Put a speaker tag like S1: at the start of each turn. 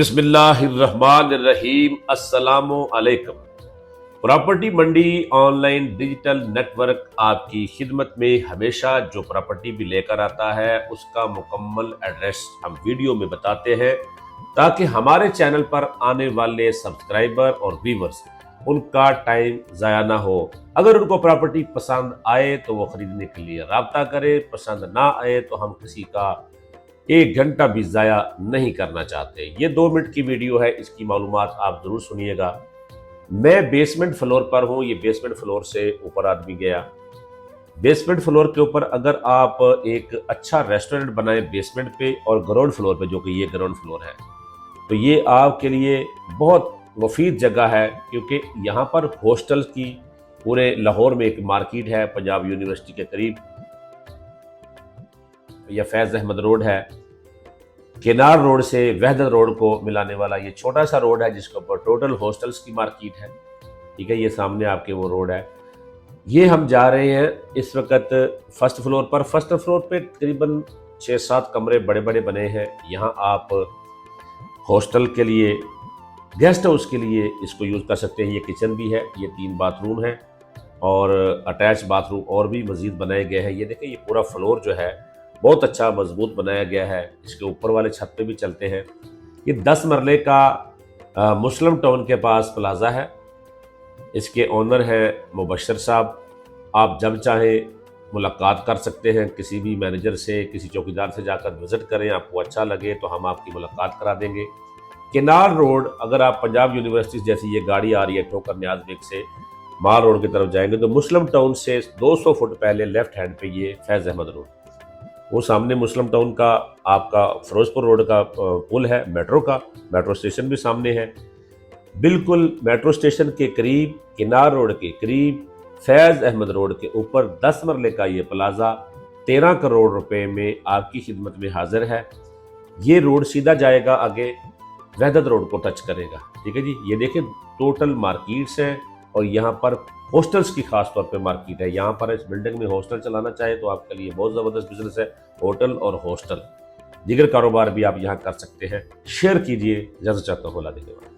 S1: बिस्मिल्लाहिर्रहमानिर्रहीम। अस्सलामु अलैकुम। प्रॉपर्टी मंडी ऑनलाइन डिजिटल नेटवर्क आपकी खिदमत में हमेशा जो प्रॉपर्टी भी लेकर आता है उसका मुकम्मल एड्रेस हम वीडियो में बताते हैं ताकि हमारे चैनल पर आने वाले सब्सक्राइबर और व्यूवर्स उनका टाइम ज़ाया ना हो। अगर उनको प्रॉपर्टी पसंद आए तो वो खरीदने के लिए राब्ता करे, पसंद ना आए तो हम किसी का 1 घंटा भी ज़ाया नहीं करना चाहते। ये 2 मिनट की वीडियो है, इसकी मालूमात आप ज़रूर सुनिएगा। मैं बेसमेंट फ्लोर पर हूँ, ये बेसमेंट फ्लोर से ऊपर आदमी गया। बेसमेंट फ्लोर के ऊपर अगर आप एक अच्छा रेस्टोरेंट बनाए बेसमेंट पे और ग्राउंड फ्लोर पे, जो कि ये ग्राउंड फ्लोर है, तो ये आपके लिए बहुत मुफीद जगह है क्योंकि यहाँ पर हॉस्टल्स की पूरे लाहौर में एक मार्केट है, पंजाब यूनिवर्सिटी के करीब यह फैज़ अहमद रोड है। केनार रोड से वहदत रोड को मिलाने वाला ये छोटा सा रोड है जिसके ऊपर टोटल हॉस्टल्स की मार्केट है। ठीक है, ये सामने आपके वो रोड है। ये हम जा रहे हैं इस वक्त फर्स्ट फ्लोर पर। फर्स्ट फ्लोर पे तकरीबन 6-7 कमरे बड़े बड़े बने हैं। यहाँ आप हॉस्टल के लिए, गेस्ट हाउस के लिए इसको यूज़ कर सकते हैं। ये किचन भी है, ये 3 बाथरूम है और अटैच बाथरूम और भी मज़ीद बनाए गए हैं। ये देखें, ये पूरा फ्लोर जो है बहुत अच्छा मजबूत बनाया गया है। इसके ऊपर वाले छत पे भी चलते हैं। ये 10 मरले का मुस्लिम टाउन के पास प्लाजा है। इसके ओनर हैं मुबशर साहब। आप जब चाहें मुलाकात कर सकते हैं किसी भी मैनेजर से, किसी चौकीदार से जाकर विज़िट करें। आपको अच्छा लगे तो हम आपकी मुलाकात करा देंगे। केनार रोड, अगर आप पंजाब यूनिवर्सिटी जैसी ये गाड़ी आ रही है ठोकर न्याज बेग से माल रोड की तरफ जाएंगे तो मुस्लिम टाउन से 200 फुट पहले लेफ्ट हैंड पे ये फैज़ अहमद रोड, वो सामने मुस्लिम टाउन का आपका फिरोजपुर रोड का पुल है मेट्रो का, मेट्रो स्टेशन भी सामने है। बिल्कुल मेट्रो स्टेशन के करीब, किनार रोड के करीब, फैज़ अहमद रोड के ऊपर 10 मरले का ये प्लाजा 13 करोड़ रुपए में आपकी खिदमत में हाजिर है। ये रोड सीधा जाएगा आगे, वहदत रोड को टच करेगा। ठीक है जी, ये देखें टोटल मार्केट्स हैं और यहाँ पर हॉस्टल्स की खास तौर पे मार्केट है। यहाँ पर इस बिल्डिंग में हॉस्टल चलाना चाहे तो आपके लिए बहुत ज़बरदस्त बिजनेस है, होटल और हॉस्टल। दीगर कारोबार भी आप यहाँ कर सकते हैं। शेयर कीजिए, इजाज़त चाहता हूँ। अल्लाह देखे।